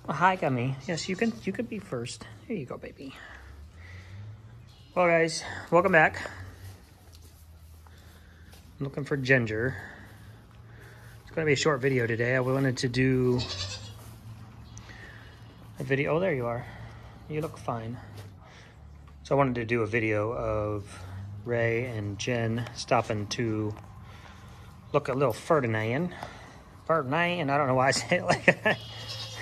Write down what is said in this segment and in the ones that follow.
Oh, hi, Gummy. Yes, you can be first. Here you go, baby. Well, guys, welcome back. I'm looking for Ginger. It's going to be a short video today. I wanted to do a video. Oh, there you are. You look fine. So I wanted to do a video of Ray and Jen stopping to look at little Ferdinand. Ferdinand, I don't know why I say it like that.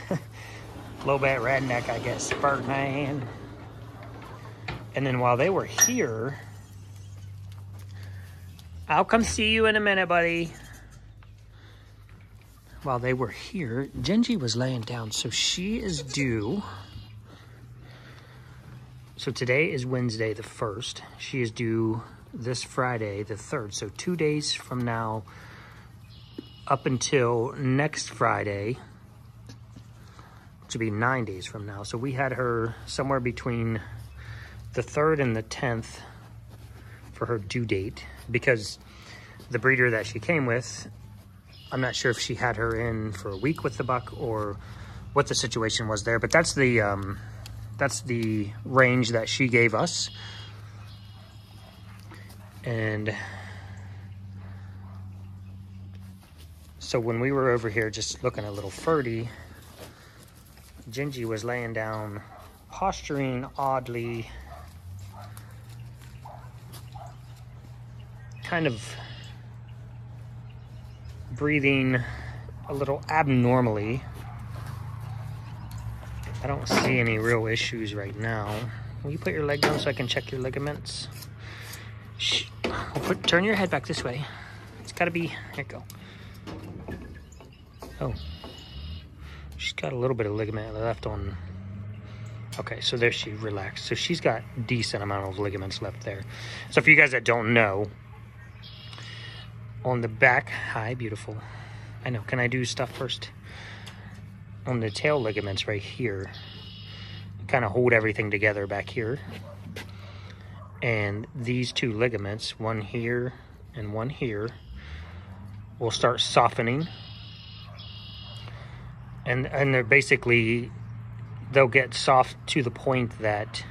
A little bit redneck, I guess. Ferdinand. And then while they were here, I'll come see you in a minute, buddy. While they were here, Genji was laying down, so she is due. So today is Wednesday the 1st. She is due this Friday the 3rd. So 2 days from now up until next Friday, which will be 9 days from now. So we had her somewhere between the 3rd and the 10th for her due date, because the breeder that she came with, I'm not sure if she had her in for a week with the buck or what the situation was there, but that's the range that she gave us. And so when we were over here just looking at little Ferdy, Genji was laying down, posturing oddly, kind of breathing a little abnormally. I don't see any real issues right now. Will you put your leg down so I can check your ligaments? Shh. Turn your head back this way. It's gotta be, here you go. Oh, she's got a little bit of ligament left on. Okay, so there she relaxed. So she's got a decent amount of ligaments left there. So for you guys that don't know, on the back, hi, beautiful. I know, can I do stuff first? On the tail ligaments right here, kind of hold everything together back here. And these two ligaments, one here and one here, will start softening. And they're basically, they'll get soft to the point that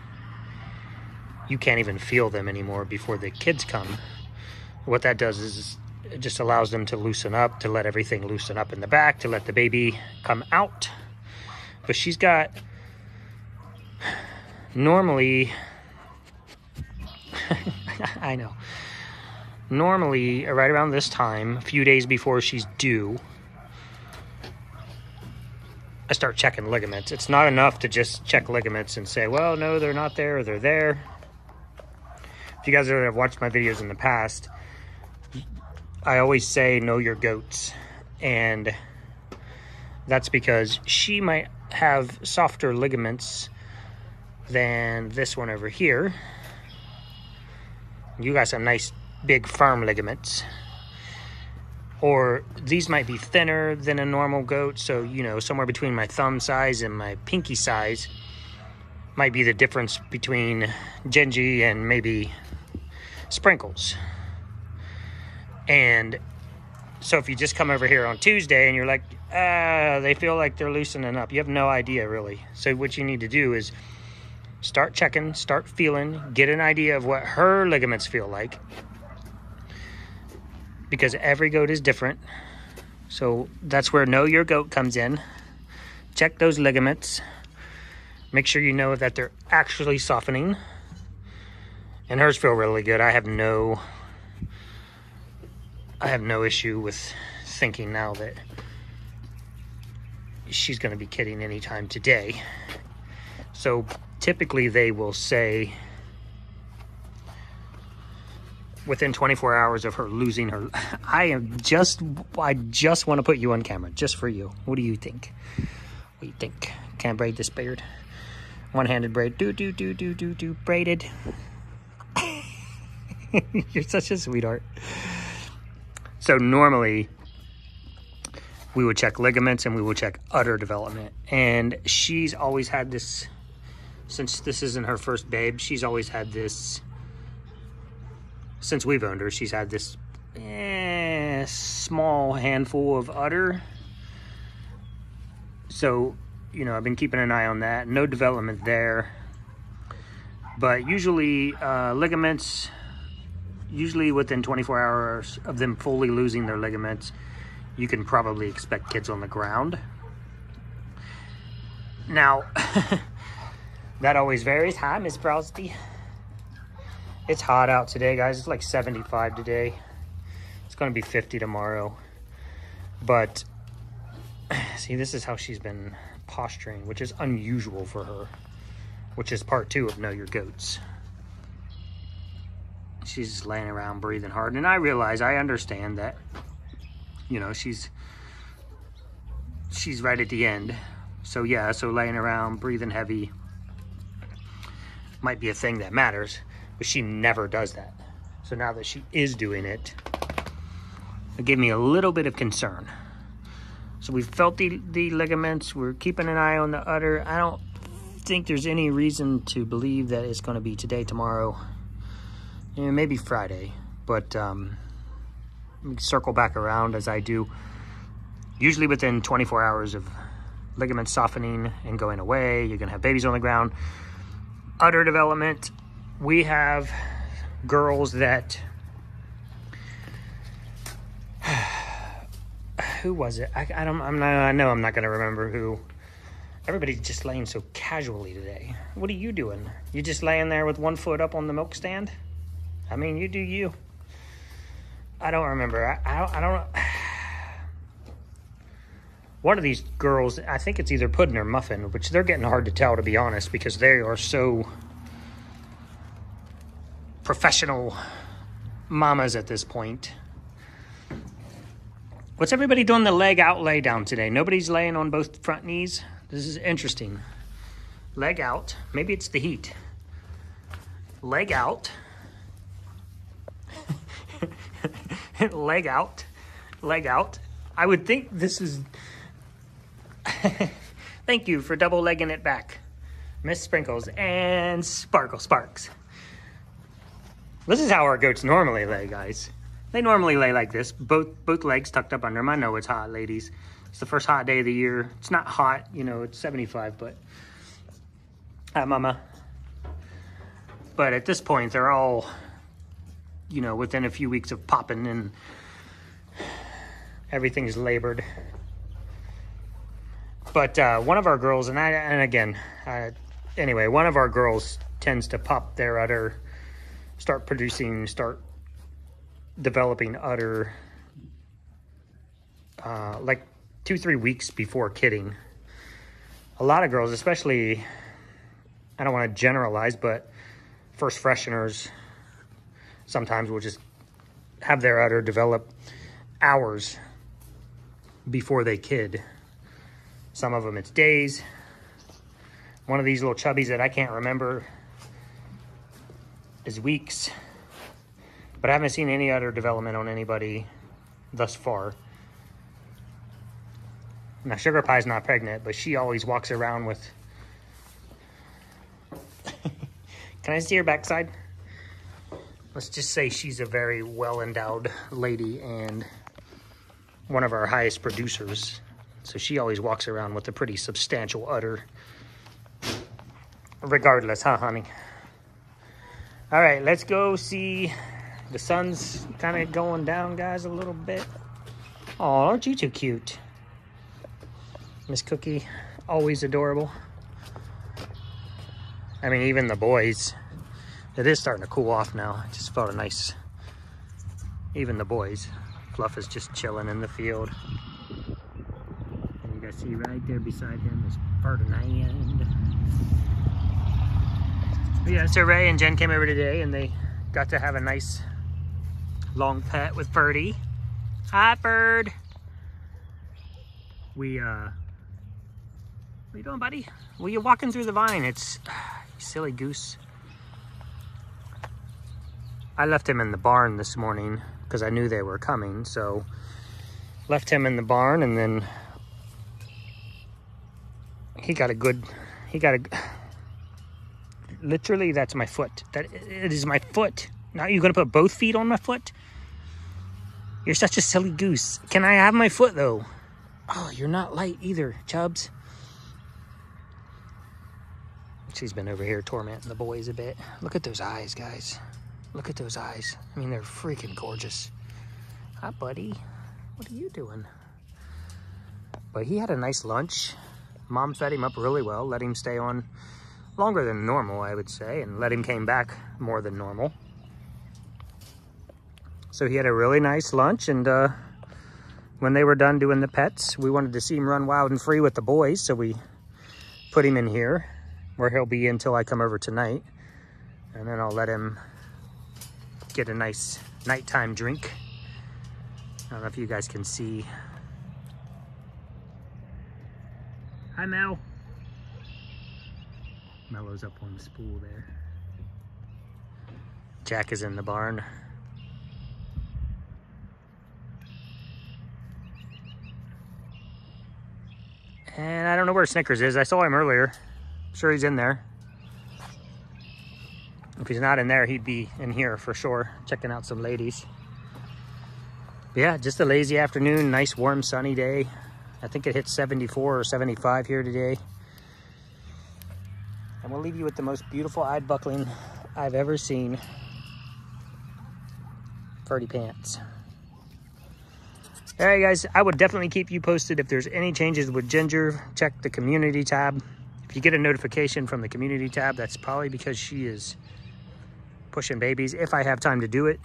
you can't even feel them anymore before the kids come. What that does is it just allows them to loosen up, to let everything loosen up in the back, to let the baby come out. But she's got, normally, I know, normally right around this time, a few days before she's due, I start checking ligaments. It's not enough to just check ligaments and say, well, no, they're not there, or they're there. If you guys have watched my videos in the past, I always say know your goats, and that's because she might have softer ligaments than this one over here. You got some nice big firm ligaments, or these might be thinner than a normal goat. So, you know, somewhere between my thumb size and my pinky size might be the difference between Genji and maybe Sprinkles. And so if you just come over here on Tuesday and you're like, they feel like they're loosening up, you have no idea really. So what you need to do is start checking, start feeling, get an idea of what her ligaments feel like, because every goat is different. So that's where know your goat comes in. Check those ligaments. Make sure you know that they're actually softening. And hers feel really good. I have no issue with thinking now that she's going to be kidding anytime today. So typically they will say within 24 hours of her losing her. I just want to put you on camera just for you. What do you think? What do you think? Can't braid this beard. One-handed braid. Do braided. You're such a sweetheart. So normally we would check ligaments and we would check udder development. And she's always had this, since this isn't her first babe, she's always had this, since we've owned her, she's had this small handful of udder. So you know, I've been keeping an eye on that. No development there. But usually ligaments, usually within 24 hours of them fully losing their ligaments, you can probably expect kids on the ground. Now, that always varies. Hi, Miss Frosty. It's hot out today, guys. It's like 75 today. It's going to be 50 tomorrow. But, see, this is how she's been posturing, which is unusual for her, which is part 2 of Know Your Goats. She's just laying around breathing hard. And I realize, I understand that, you know, she's right at the end. So yeah, so laying around, breathing heavy might be a thing that matters, but she never does that. So now that she is doing it, it gave me a little bit of concern. So we've felt the ligaments. We're keeping an eye on the udder. I don't think there's any reason to believe that it's going to be today, tomorrow, and maybe Friday. But let me circle back around as I do. Usually within 24 hours of ligament softening and going away, you're going to have babies on the ground. Udder development. We have girls that... Who was it? I know I'm not going to remember who. Everybody's just laying so casually today. What are you doing? You just laying there with one foot up on the milk stand? I mean, you do you. I don't remember. I don't know. One of these girls, I think it's either Puddin' or Muffin, which they're getting hard to tell, to be honest, because they are so professional mamas at this point. What's everybody doing the leg out lay down today? Nobody's laying on both front knees? This is interesting. Leg out. Maybe it's the heat. Leg out. Leg out. Leg out. I would think this is... Thank you for double legging it back. Miss Sprinkles and Sparkle Sparks. This is how our goats normally lay, guys. They normally lay like this, both legs tucked up under them. I know it's hot, ladies. It's the first hot day of the year. It's not hot, you know, it's 75, but... Hi, Mama. But at this point, they're all, you know, within a few weeks of popping, and everything's labored. But one of our girls, anyway, one of our girls tends to pop their udder, start developing udder like 2-3 weeks before kidding. A lot of girls, especially, I don't want to generalize, but first fresheners sometimes will just have their udder develop hours before they kid. Some of them it's days. One of these little chubbies that I can't remember is weeks. But I haven't seen any udder development on anybody thus far. Now, Sugar Pie's not pregnant, but she always walks around with... Can I see her backside? Let's just say she's a very well-endowed lady and one of our highest producers. So she always walks around with a pretty substantial udder. Regardless, huh, honey? All right, let's go see... The sun's kind of going down, guys, a little bit. Oh, aren't you too cute? Miss Cookie, always adorable. I mean, even the boys. It is starting to cool off now. I just felt a nice... Even the boys. Fluff is just chilling in the field. And you guys see right there beside him is Ferdinand. Yeah, so Ray and Jen came over today and they got to have a nice... long pet with Birdie. Hi, Bird. What are you doing, buddy? Well, you're walking through the vine. It's, you silly goose. I left him in the barn this morning because I knew they were coming. So left him in the barn, and then literally that's my foot. It is my foot. Now you're gonna put both feet on my foot? You're such a silly goose. Can I have my foot though? Oh, you're not light either, Chubbs. She's been over here tormenting the boys a bit. Look at those eyes, guys. Look at those eyes. I mean, they're freaking gorgeous. Hi, buddy. What are you doing? But he had a nice lunch. Mom fed him up really well, let him stay on longer than normal, I would say, and let him came back more than normal. So he had a really nice lunch, and when they were done doing the pets, we wanted to see him run wild and free with the boys, so we put him in here where he'll be until I come over tonight, and then I'll let him get a nice nighttime drink. I don't know if you guys can see. Hi, Mel. Mello's up on the spool there. Jack is in the barn. And I don't know where Snickers is. I saw him earlier. I'm sure he's in there. If he's not in there, he'd be in here for sure, checking out some ladies. But yeah, just a lazy afternoon, nice warm sunny day. I think it hit 74 or 75 here today. And we'll leave you with the most beautiful eyed buckling I've ever seen. Ferdy pants. All right, guys, I would definitely keep you posted if there's any changes with Ginger. Check the community tab. If you get a notification from the community tab, that's probably because she is pushing babies, if I have time to do it.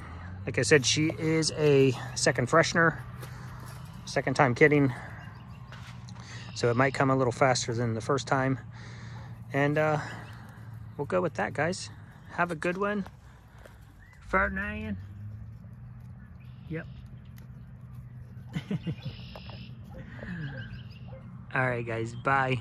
Like I said, she is a second freshener, second time kidding. So it might come a little faster than the first time. And we'll go with that, guys. Have a good one. Ferdinand. Yep. All right, guys. Bye.